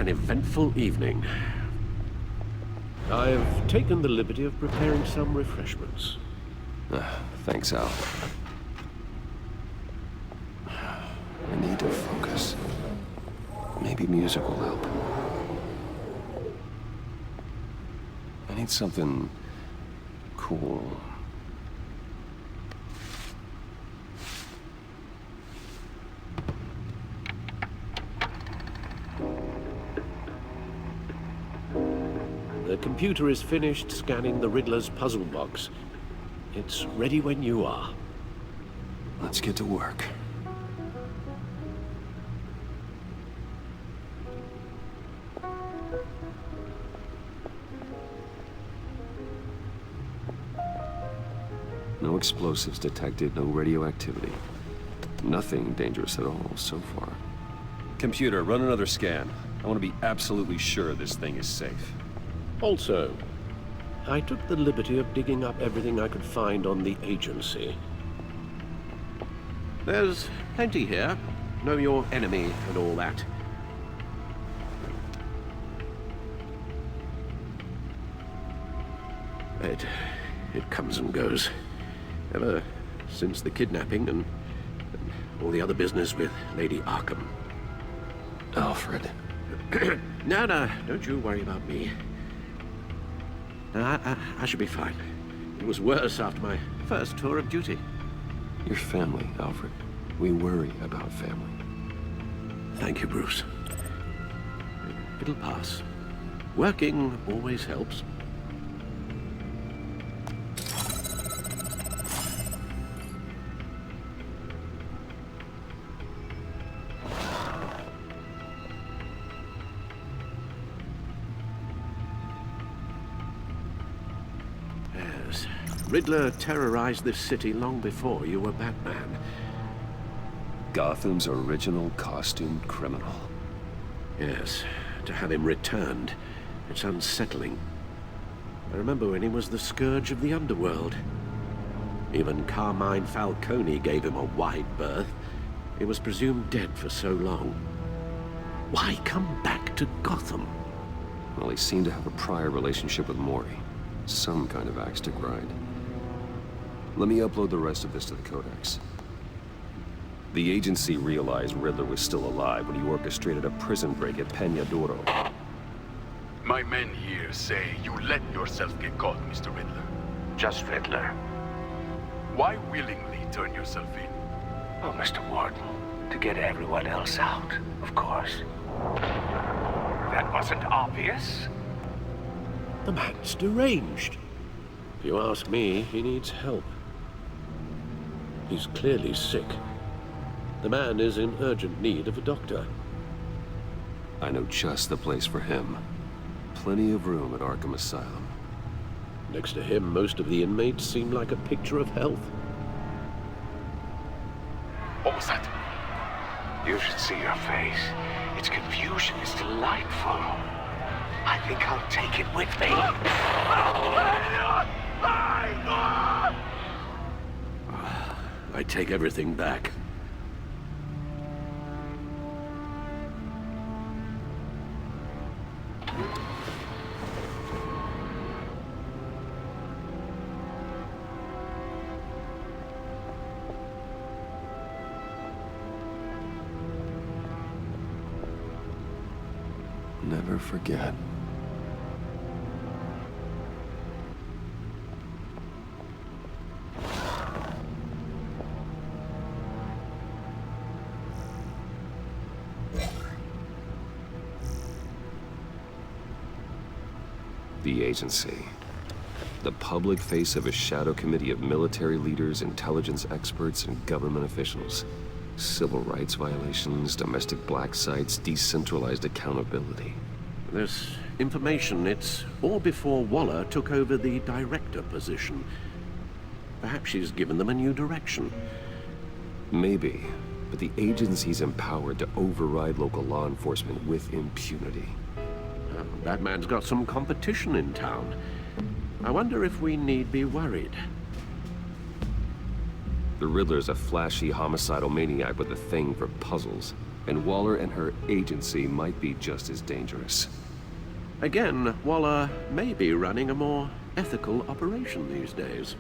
an eventful evening. I've taken the liberty of preparing some refreshments. Thanks, Al. I need to focus. Maybe music will help. I need something cool. The computer is finished scanning the Riddler's puzzle box. It's ready when you are. Let's get to work. No explosives detected, no radioactivity. Nothing dangerous at all so far. Computer, run another scan. I want to be absolutely sure this thing is safe. Also, I took the liberty of digging up everything I could find on the agency. There's plenty here. Know your enemy and all that. It comes and goes. Ever since the kidnapping and all the other business with Lady Arkham. Alfred. No, don't you worry about me. No, I should be fine. It was worse after my first tour of duty. Your family, Alfred. We worry about family. Thank you, Bruce. It'll pass. Working always helps. Riddler terrorized this city long before you were Batman. Gotham's original costumed criminal. Yes, to have him returned, it's unsettling. I remember when he was the scourge of the underworld. Even Carmine Falcone gave him a wide berth. He was presumed dead for so long. Why come back to Gotham? Well, he seemed to have a prior relationship with Mori. Some kind of axe to grind. Let me upload the rest of this to the Codex. The agency realized Riddler was still alive when he orchestrated a prison break at Peñadoro. My men here say you let yourself get caught, Mr. Riddler. Just Riddler. Why willingly turn yourself in? Oh, Mr. Warden, to get everyone else out, of course. That wasn't obvious. The man's deranged. If you ask me, he needs help. He's clearly sick. The man is in urgent need of a doctor. I know just the place for him. Plenty of room at Arkham Asylum. Next to him, most of the inmates seem like a picture of health. What was that? You should see your face. Its confusion is delightful. I think I'll take it with me. I take everything back. Never forget. The agency. The public face of a shadow committee of military leaders, intelligence experts, and government officials. Civil rights violations, domestic black sites, decentralized accountability. This information, it's all before Waller took over the director position. Perhaps she's given them a new direction. Maybe, but the agency's empowered to override local law enforcement with impunity. Batman's got some competition in town. I wonder if we need be worried. The Riddler's a flashy, homicidal maniac with a thing for puzzles. And Waller and her agency might be just as dangerous. Again, Waller may be running a more ethical operation these days.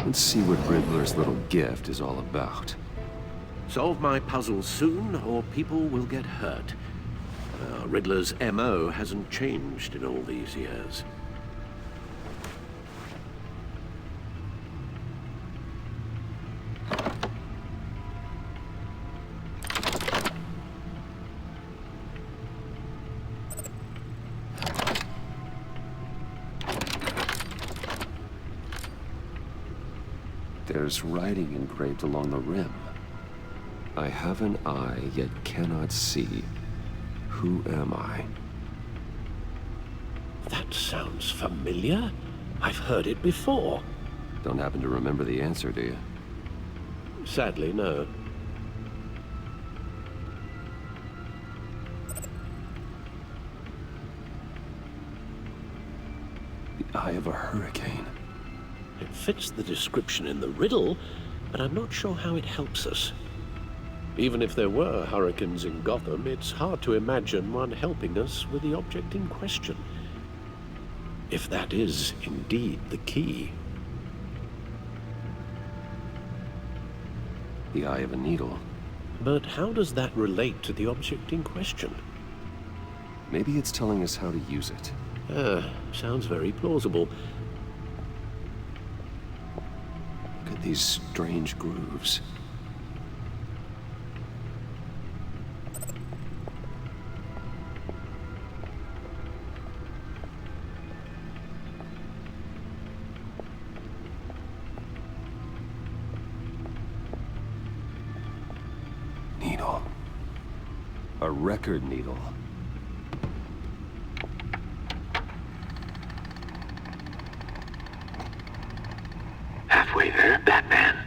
Let's see what Riddler's little gift is all about. Solve my puzzle soon, or people will get hurt. Riddler's MO hasn't changed in all these years. There's writing engraved along the rim. I have an eye, yet cannot see. Who am I? That sounds familiar. I've heard it before. Don't happen to remember the answer, do you? Sadly, no. The eye of a hurricane. It fits the description in the riddle, but I'm not sure how it helps us. Even if there were hurricanes in Gotham, it's hard to imagine one helping us with the object in question. If that is indeed the key. The eye of a needle. But how does that relate to the object in question? Maybe it's telling us how to use it. Sounds very plausible. Look at these strange grooves. Needle. A record needle. Halfway there, Batman.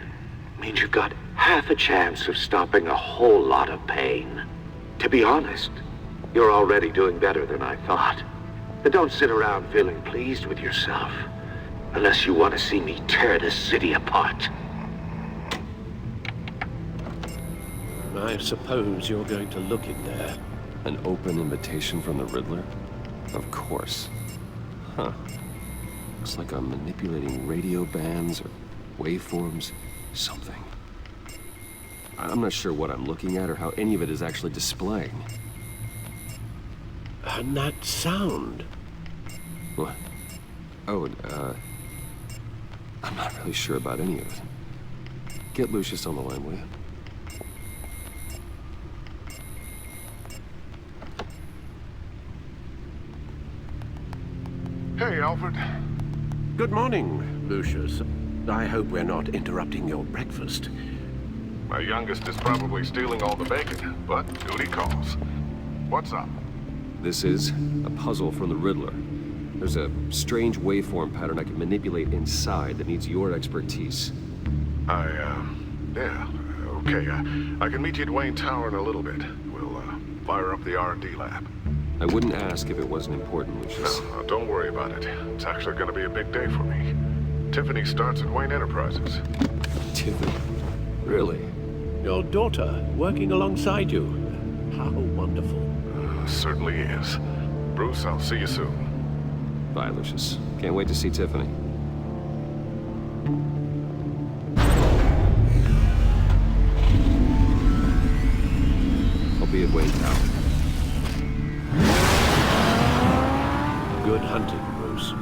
Means you've got half a chance of stopping a whole lot of pain. To be honest, you're already doing better than I thought. But don't sit around feeling pleased with yourself. Unless you want to see me tear this city apart. I suppose you're going to look in there. An open invitation from the Riddler? Of course. Huh. Looks like I'm manipulating radio bands or waveforms, something. I'm not sure what I'm looking at or how any of it is actually displaying. And that sound. What? Oh, I'm not really sure about any of it. Get Lucius on the line, will you? Hey, Alfred. Good morning, Lucius. I hope we're not interrupting your breakfast. My youngest is probably stealing all the bacon, but duty calls. What's up? This is a puzzle from the Riddler. There's a strange waveform pattern I can manipulate inside that needs your expertise. Yeah, okay. I can meet you at Wayne Tower in a little bit. We'll, fire up the R&D lab. I wouldn't ask if it wasn't important, Lucius. No, don't worry about it. It's actually gonna be a big day for me. Tiffany starts at Wayne Enterprises. Tiffany? Really? Your daughter working alongside you. How wonderful. Certainly is. Bruce, I'll see you soon. Bye, Lucius. Can't wait to see Tiffany. I'll be at Wayne Tower. Good hunting, Bruce.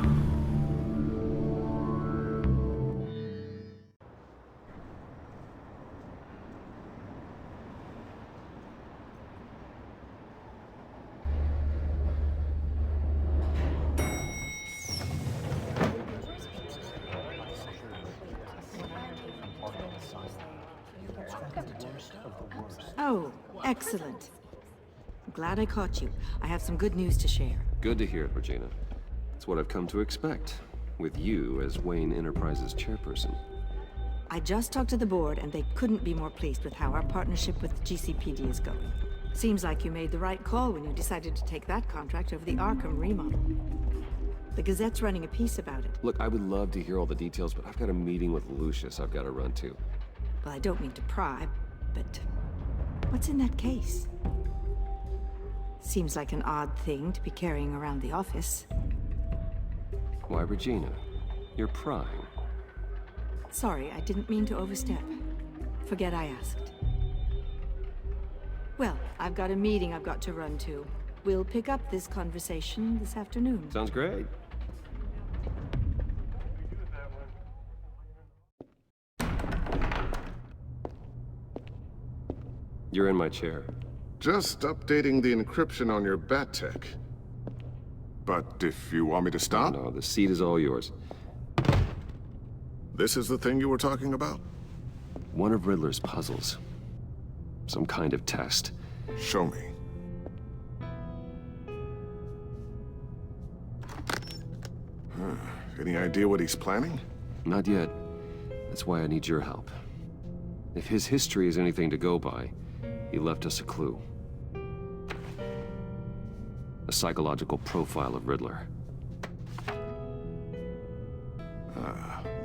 Oh, excellent. Glad I caught you. I have some good news to share. Good to hear it, Regina. It's what I've come to expect, with you as Wayne Enterprises chairperson. I just talked to the board, and they couldn't be more pleased with how our partnership with GCPD is going. Seems like you made the right call when you decided to take that contract over the Arkham remodel. The Gazette's running a piece about it. Look, I would love to hear all the details, but I've got a meeting with Lucius I've got to run to. Well, I don't mean to pry, but what's in that case? Seems like an odd thing to be carrying around the office. Why, Regina? You're prying. Sorry, I didn't mean to overstep. Forget I asked. Well, I've got a meeting I've got to run to. We'll pick up this conversation this afternoon. Sounds great. You're in my chair. Just updating the encryption on your bat tech. But if you want me to stop, No, the seat is all yours. this is the thing you were talking about? One of Riddler's puzzles. Some kind of test. Show me. Any idea what he's planning? Not yet. That's why I need your help. If his history is anything to go by, he left us a clue. A psychological profile of Riddler.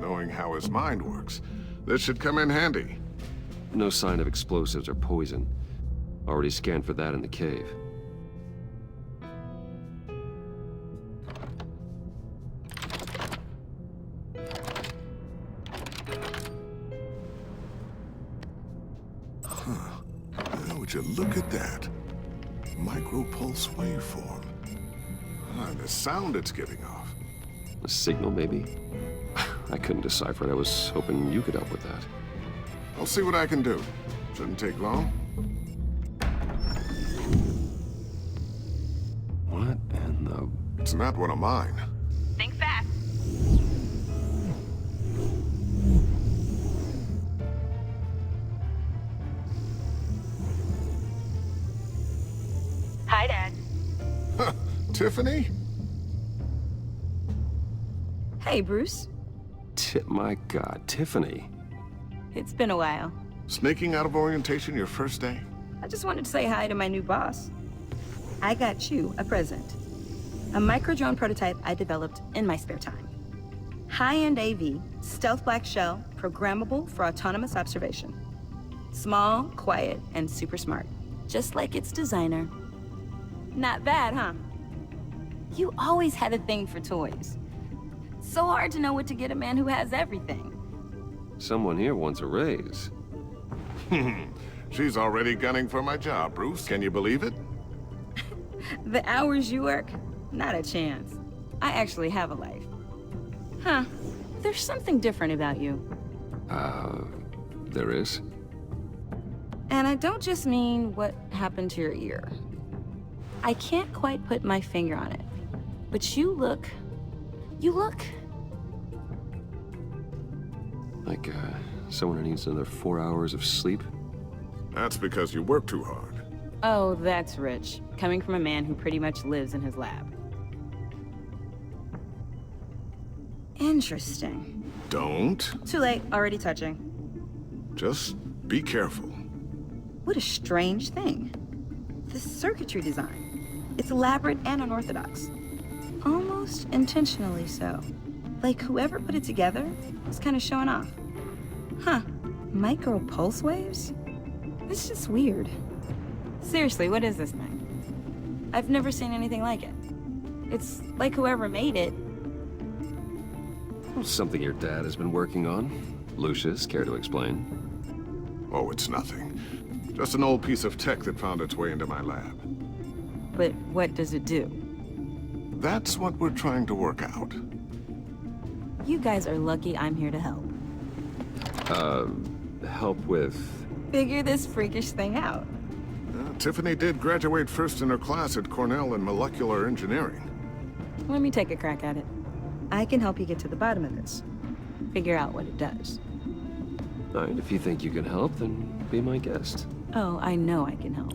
Knowing how his mind works, this should come in handy. No sign of explosives or poison. Already scanned for that in the cave. Would you look at that? Micro-pulse waveform. The sound it's giving off. A signal, maybe? I couldn't decipher it. I was hoping you could help with that. I'll see what I can do. Shouldn't take long. What in the... It's not one of mine. Think fast. Hi, Dad. Tiffany? Hey, Bruce. My God, Tiffany. It's been a while. Sneaking out of orientation your first day? I just wanted to say hi to my new boss. I got you a present. A micro-drone prototype I developed in my spare time. High-end AV, stealth black shell, programmable for autonomous observation. Small, quiet, and super smart. Just like its designer. Not bad, huh? You always had a thing for toys. So hard to know what to get a man who has everything. Someone here wants a raise. She's already gunning for my job, Bruce. Can you believe it? The hours you work, not a chance. I actually have a life. Huh. There's something different about you. There is? And I don't just mean what happened to your ear. I can't quite put my finger on it. But you look... Like, someone who needs another 4 hours of sleep? That's because you work too hard. Oh, that's rich. Coming from a man who pretty much lives in his lab. Interesting. Don't. Too late, already touching. Just be careful. What a strange thing. The circuitry design. It's elaborate and unorthodox. Almost intentionally so. Like whoever put it together was kind of showing off. Huh. Micro pulse waves? It's just weird. Seriously, what is this thing? I've never seen anything like it. It's like whoever made it. Something your dad has been working on. Lucius, care to explain? Oh, it's nothing. Just an old piece of tech that found its way into my lab. But what does it do? That's what we're trying to work out. You guys are lucky I'm here to help. Help with... Figure this freakish thing out. Tiffany did graduate first in her class at Cornell in molecular engineering. Let me take a crack at it. I can help you get to the bottom of this. Figure out what it does. All right, if you think you can help, then be my guest. Oh, I know I can help.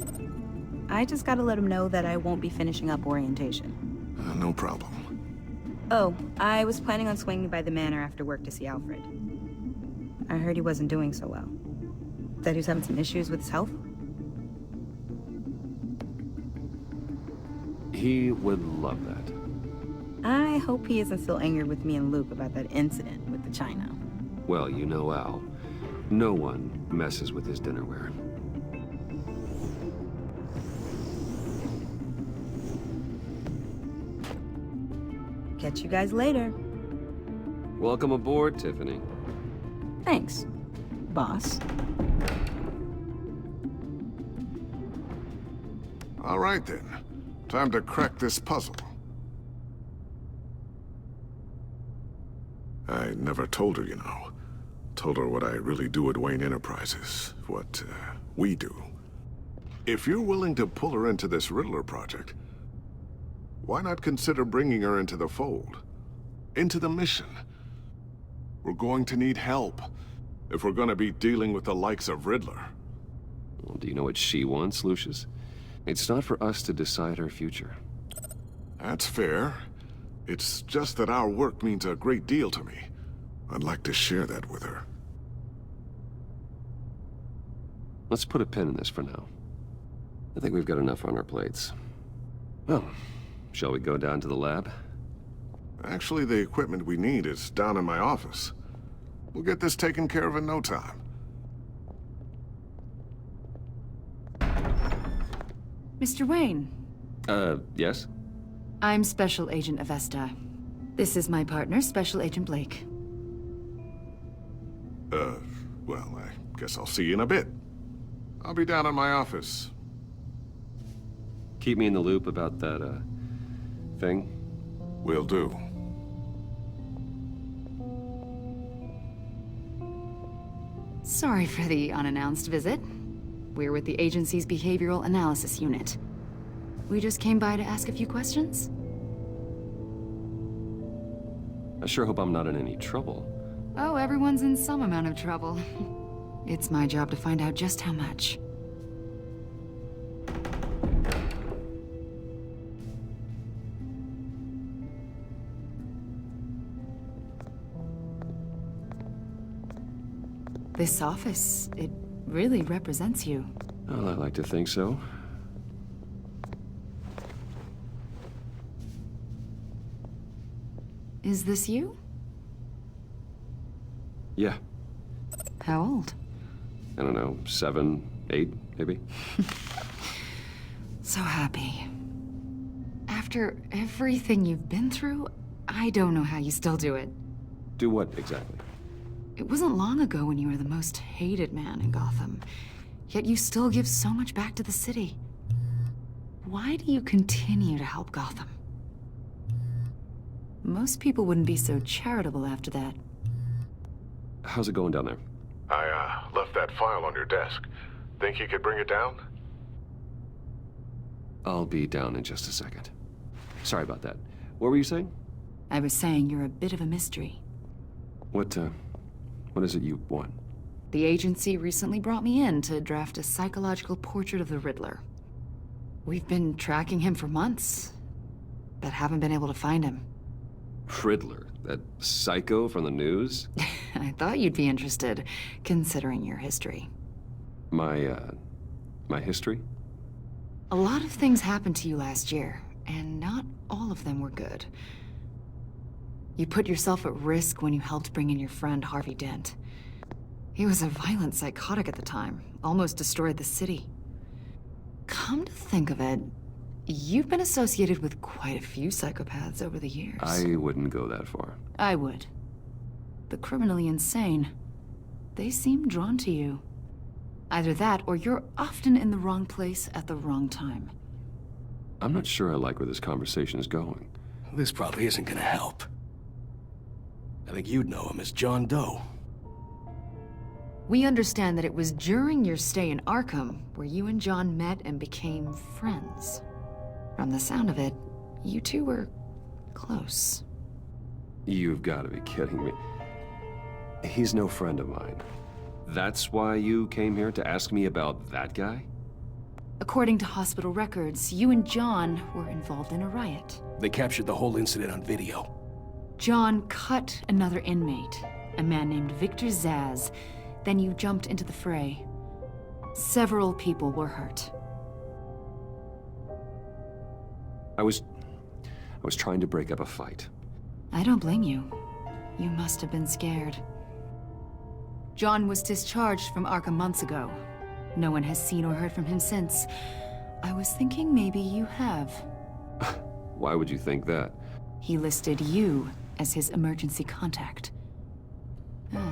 I just gotta let him know that I won't be finishing up orientation. No problem. Oh, I was planning on swinging by the manor after work to see Alfred. I heard he wasn't doing so well. That he was having some issues with his health? He would love that. I hope he isn't still angry with me and Luke about that incident with the china. Well, you know Al. No one messes with his dinnerware. Catch you guys later. Welcome aboard, Tiffany. Thanks, boss. All right then. Time to crack this puzzle. I never told her, you know. Told her what I really do at Wayne Enterprises. What, we do. If you're willing to pull her into this Riddler project, why not consider bringing her into the fold? Into the mission? We're going to need help if we're gonna be dealing with the likes of Riddler. Well, do you know what she wants, Lucius? It's not for us to decide her future. That's fair. It's just that our work means a great deal to me. I'd like to share that with her. Let's put a pin in this for now. I think we've got enough on our plates. Well, shall we go down to the lab? Actually, the equipment we need is down in my office. We'll get this taken care of in no time. Mr. Wayne. Yes? I'm Special Agent Avesta. This is my partner, Special Agent Blake. Well, I guess I'll see you in a bit. I'll be down in my office. Keep me in the loop about that, thing. Will do. Sorry for the unannounced visit. We're with the agency's Behavioral Analysis Unit. We just came by to ask a few questions. I sure hope I'm not in any trouble. Oh, everyone's in some amount of trouble. It's my job to find out just how much. This office, it really represents you. Well, I like to think so. Is this you? Yeah. How old? I don't know, 7, 8, maybe? So happy. After everything you've been through, I don't know how you still do it. Do what, exactly? It wasn't long ago when you were the most hated man in Gotham, yet you still give so much back to the city. Why do you continue to help Gotham? Most people wouldn't be so charitable after that. How's it going down there? I, left that file on your desk. Think you could bring it down? I'll be down in just a second. Sorry about that. What were you saying? I was saying you're a bit of a mystery. What is it you want? The agency recently brought me in to draft a psychological portrait of the Riddler. We've been tracking him for months, but haven't been able to find him. Riddler? That psycho from the news? I thought you'd be interested, considering your history. My history? A lot of things happened to you last year, and not all of them were good. You put yourself at risk when you helped bring in your friend Harvey Dent. He was a violent psychotic at the time, almost destroyed the city. Come to think of it, you've been associated with quite a few psychopaths over the years. I wouldn't go that far. I would. The criminally insane, they seem drawn to you. Either that, or you're often in the wrong place at the wrong time. I'm not sure I like where this conversation is going. This probably isn't gonna help. I think you'd know him as John Doe. We understand that it was during your stay in Arkham where you and John met and became friends. From the sound of it, you two were close. You've got to be kidding me. He's no friend of mine. That's why you came here to ask me about that guy? According to hospital records, you and John were involved in a riot. They captured the whole incident on video. John cut another inmate, a man named Victor Zaz. Then you jumped into the fray. Several people were hurt. I was was trying to break up a fight. I don't blame you. You must have been scared. John was discharged from Arkham months ago. No one has seen or heard from him since. I was thinking maybe you have. Why would you think that? He listed you as his emergency contact.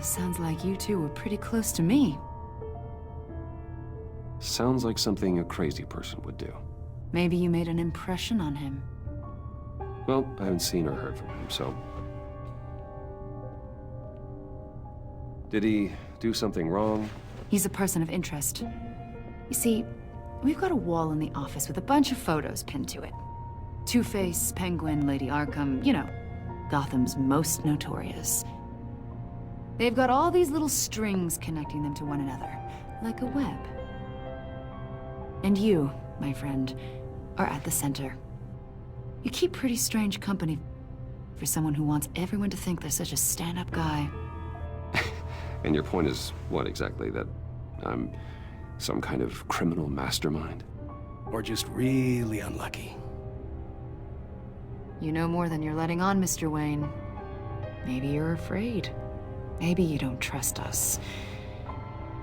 Sounds like you two were pretty close to me. Sounds like something a crazy person would do. Maybe you made an impression on him. Well, I haven't seen or heard from him, so... Did he do something wrong? He's a person of interest. You see, we've got a wall in the office with a bunch of photos pinned to it. Two-Face, Penguin, Lady Arkham, you know, Gotham's most notorious. They've got all these little strings connecting them to one another, like a web. And you, my friend, are at the center. You keep pretty strange company for someone who wants everyone to think they're such a stand-up guy. And your point is what exactly? That I'm some kind of criminal mastermind? Or just really unlucky. You know more than you're letting on, Mr. Wayne. Maybe you're afraid. Maybe you don't trust us.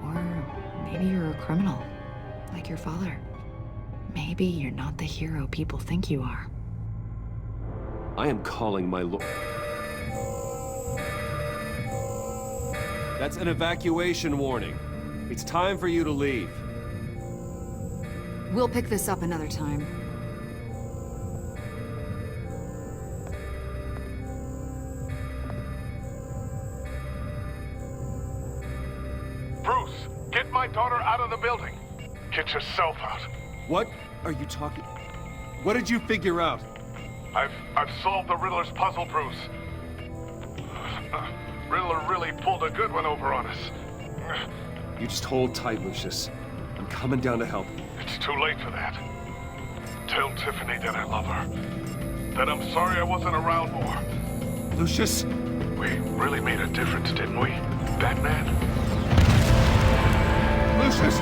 Or maybe you're a criminal, like your father. Maybe you're not the hero people think you are. I am calling my lord. That's an evacuation warning. It's time for you to leave. We'll pick this up another time. Bruce, get my daughter out of the building. Get yourself out. What are you talking? What did you figure out? I've solved the Riddler's puzzle, Bruce. Riddler really pulled a good one over on us. You just hold tight, Lucius. I'm coming down to help. It's too late for that. Tell Tiffany that I love her. That I'm sorry I wasn't around more. Lucius? We really made a difference, didn't we, Batman? Lucius!